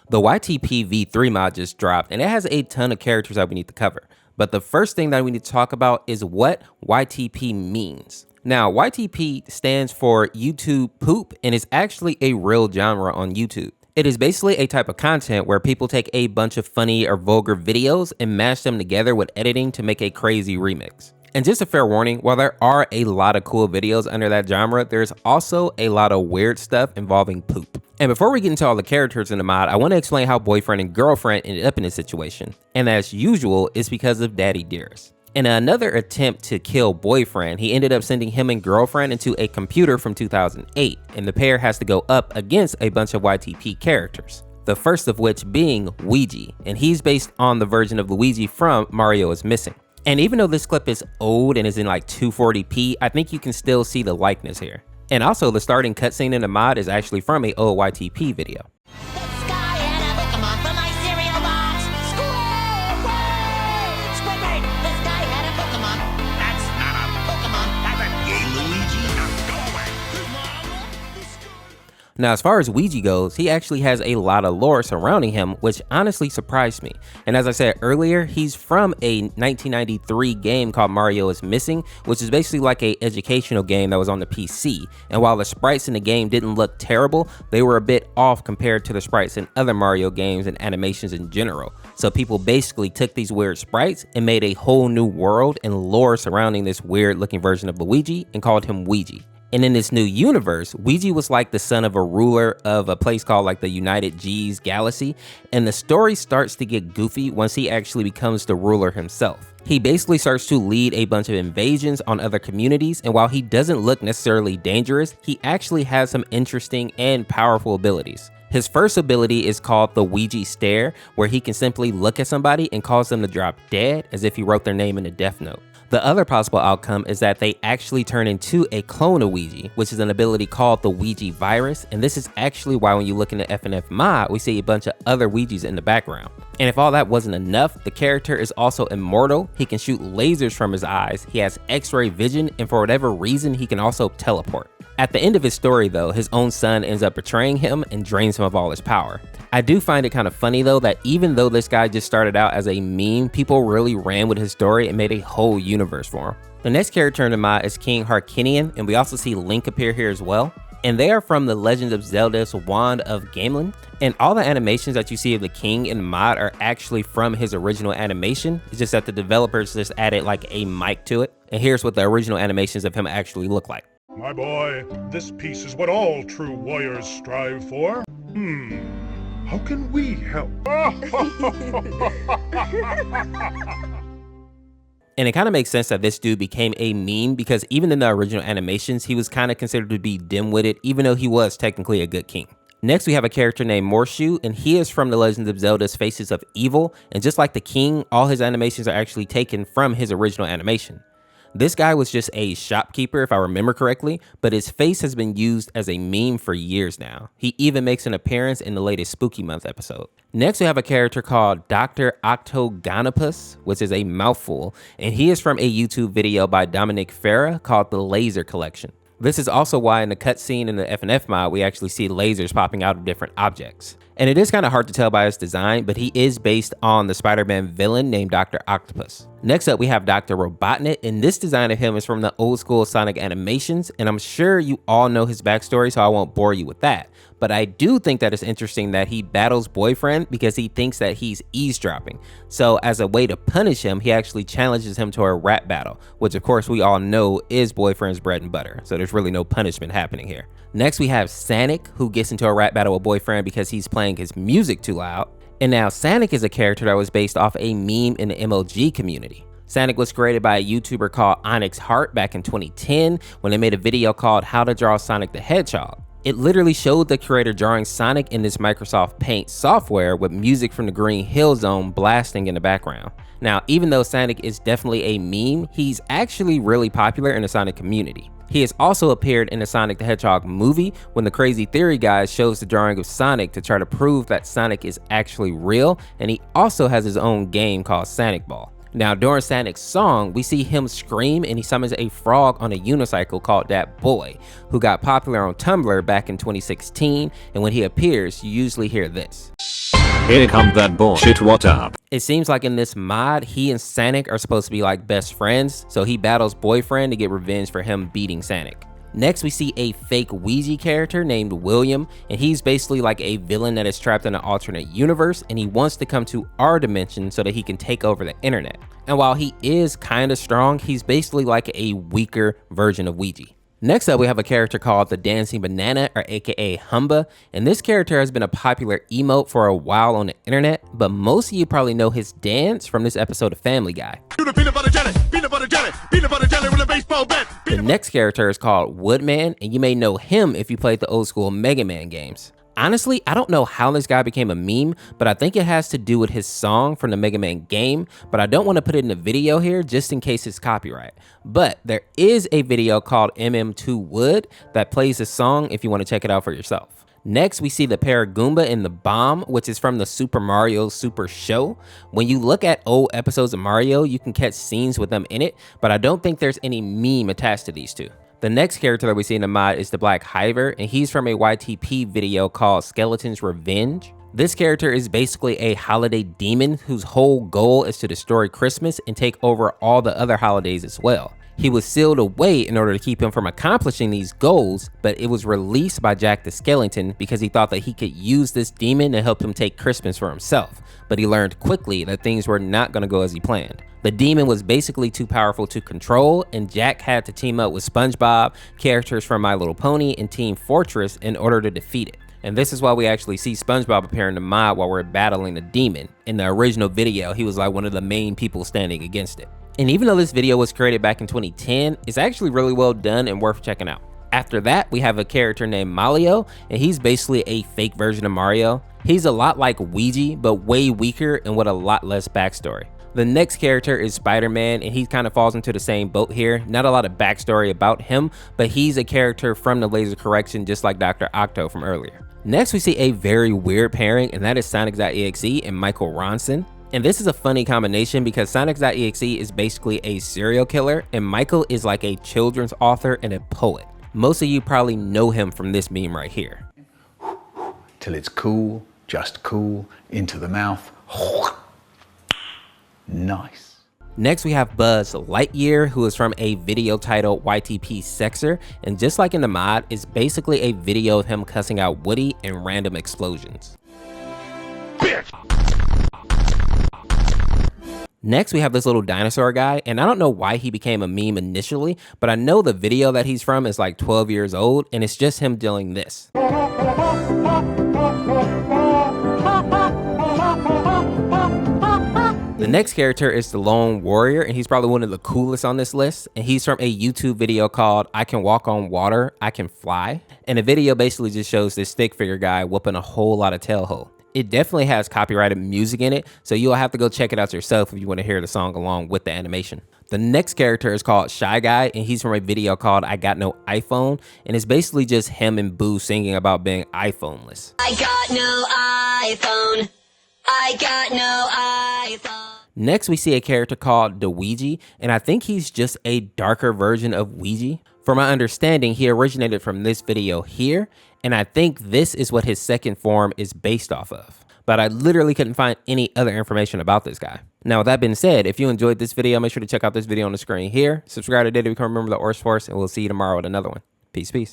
The YTP v3 mod just dropped and it has a ton of characters that we need to cover. But the first thing that we need to talk about is what YTP means. Now, YTP stands for YouTube poop and is actually a real genre on YouTube. It is basically a type of content where people take a bunch of funny or vulgar videos and mash them together with editing to make a crazy remix. And just a fair warning, while there are a lot of cool videos under that genre, there's also a lot of weird stuff involving poop. And before we get into all the characters in the mod, I want to explain how boyfriend and girlfriend ended up in this situation. And as usual, it's because of Daddy Dearest. In another attempt to kill boyfriend, he ended up sending him and girlfriend into a computer from 2008, and the pair has to go up against a bunch of YTP characters. The first of which being Ouija, and he's based on the version of Luigi from Mario is Missing. And even though this clip is old and is in like 240p, I think you can still see the likeness here. And also the starting cutscene in the mod is actually from a old YTP video. Now, as far as Ouija goes, he actually has a lot of lore surrounding him, which honestly surprised me. And as I said earlier, he's from a 1993 game called Mario is Missing, which is basically like a educational game that was on the PC. And while the sprites in the game didn't look terrible, they were a bit off compared to the sprites in other Mario games and animations in general. So people basically took these weird sprites and made a whole new world and lore surrounding this weird looking version of Luigi and called him Ouija. And in this new universe, Ouija was like the son of a ruler of a place called like the United G's Galaxy, and the story starts to get goofy once he actually becomes the ruler himself. He basically starts to lead a bunch of invasions on other communities, and while he doesn't look necessarily dangerous, he actually has some interesting and powerful abilities. His first ability is called the Ouija Stare, where he can simply look at somebody and cause them to drop dead as if he wrote their name in a death note. The other possible outcome is that they actually turn into a clone of Ouija, which is an ability called the Ouija virus, and this is actually why when you look in the FNF mod, we see a bunch of other Ouijas in the background. And if all that wasn't enough, the character is also immortal, he can shoot lasers from his eyes, he has X-ray vision, and for whatever reason, he can also teleport. At the end of his story though, his own son ends up betraying him and drains him of all his power. I do find it kind of funny though that even though this guy just started out as a meme, people really ran with his story and made a whole universe for him. The next character in the mod is King Harkinian, and we also see Link appear here as well. And they are from the Legend of Zelda's Wand of Gamelin, and all the animations that you see of the king in the mod are actually from his original animation. It's just that the developers just added like a mic to it. And here's what the original animations of him actually look like. My boy, this piece is what all true warriors strive for. How can we help? And it kind of makes sense that this dude became a meme because even in the original animations, he was kind of considered to be dim-witted, even though he was technically a good king. Next, we have a character named Morshu, and he is from the Legend of Zelda's Faces of Evil, and just like the king, all his animations are actually taken from his original animation. This guy was just a shopkeeper, if I remember correctly, but his face has been used as a meme for years now. He even makes an appearance in the latest Spooky Month episode. Next, we have a character called Dr. Octogonopus, which is a mouthful, and he is from a YouTube video by Dominic Farah called The Laser Collection. This is also why in the cutscene in the FNF mod, we actually see lasers popping out of different objects. And it is kind of hard to tell by his design, but he is based on the Spider-Man villain named Dr. Octopus. Next up, we have Dr. Robotnik, and this design of him is from the old school Sonic animations, and I'm sure you all know his backstory, so I won't bore you with that. But I do think that it's interesting that he battles boyfriend because he thinks that he's eavesdropping. So as a way to punish him, he actually challenges him to a rap battle, which of course we all know is boyfriend's bread and butter. So there's really no punishment happening here. Next, we have Sanic, who gets into a rap battle with boyfriend because he's playing his music too loud. And now Sanic is a character that was based off a meme in the MLG community. Sanic was created by a YouTuber called Onyx Heart back in 2010 when they made a video called How to Draw Sonic the Hedgehog. It literally showed the creator drawing Sonic in this Microsoft Paint software with music from the Green Hill Zone blasting in the background. Now, even though Sonic is definitely a meme, he's actually really popular in the Sonic community. He has also appeared in the Sonic the Hedgehog movie when the Crazy Theory guy shows the drawing of Sonic to try to prove that Sonic is actually real, and he also has his own game called Sanic Ball. Now, during Sanic's song, we see him scream and he summons a frog on a unicycle called Dat Boy, who got popular on Tumblr back in 2016, and when he appears, you usually hear this. Here come that bullshit, what up? It seems like in this mod, he and Sanic are supposed to be like best friends, so he battles Boyfriend to get revenge for him beating Sanic. Next, we see a fake Ouija character named William, and he's basically like a villain that is trapped in an alternate universe, and he wants to come to our dimension so that he can take over the internet. And while he is kinda strong, he's basically like a weaker version of Ouija. Next up, we have a character called the Dancing Banana, or aka Humba, and this character has been a popular emote for a while on the internet, but most of you probably know his dance from this episode of Family Guy. The next character is called Woodman, and you may know him if you played the old school Mega Man games. Honestly, I don't know how this guy became a meme, but I think it has to do with his song from the Mega Man game, but I don't want to put it in the video here just in case it's copyright. But there is a video called MM2 Wood that plays the song if you want to check it out for yourself. Next, we see the Paragoomba in the bomb, which is from the Super Mario Super Show. When you look at old episodes of Mario, you can catch scenes with them in it, but I don't think there's any meme attached to these two. The next character that we see in the mod is the Black Hiver, and he's from a YTP video called Skeleton's Revenge. This character is basically a holiday demon whose whole goal is to destroy Christmas and take over all the other holidays as well. He was sealed away in order to keep him from accomplishing these goals, but it was released by Jack the Skellington because he thought that he could use this demon to help him take Christmas for himself. But he learned quickly that things were not going to go as he planned. The demon was basically too powerful to control, and Jack had to team up with SpongeBob, characters from My Little Pony, and Team Fortress in order to defeat it. And this is why we actually see SpongeBob appear in the mod while we're battling the demon. In the original video, he was like one of the main people standing against it. And even though this video was created back in 2010, it's actually really well done and worth checking out. After that, we have a character named Malio, and he's basically a fake version of Mario. He's a lot like Ouija, but way weaker and with a lot less backstory. The next character is Spider-Man, and he kind of falls into the same boat here. Not a lot of backstory about him, but he's a character from the Laser Correction, just like Dr. Octo from earlier. Next, we see a very weird pairing, and that is Sonic.exe and Michael Ronson. And this is a funny combination because Sonic.exe is basically a serial killer, and Michael is like a children's author and a poet. Most of you probably know him from this meme right here. Till it's cool, just cool, into the mouth. Nice. Next, we have Buzz Lightyear, who is from a video titled YTP Sexer, and just like in the mod, it's basically a video of him cussing out Woody and random explosions. Bitch. Next, we have this little dinosaur guy, and I don't know why he became a meme initially, but I know the video that he's from is like 12 years old, and it's just him doing this. The next character is the Lone Warrior, and he's probably one of the coolest on this list, and he's from a YouTube video called I Can Walk on Water, I Can Fly, and the video basically just shows this stick figure guy whooping a whole lot of tailhole. It definitely has copyrighted music in it, so you'll have to go check it out yourself if you want to hear the song along with the animation. The next character is called Shy Guy, and he's from a video called I Got No iPhone, and it's basically just him and Boo singing about being iPhoneless. I got no iPhone. I got no iPhone. Next, we see a character called the Ouija, and I think he's just a darker version of Ouija. From my understanding, he originated from this video here, and I think this is what his second form is based off of. But I literally couldn't find any other information about this guy. Now, with that being said, if you enjoyed this video, make sure to check out this video on the screen here. Subscribe today to become a member of the Orseofkorse, and we'll see you tomorrow with another one. Peace, peace.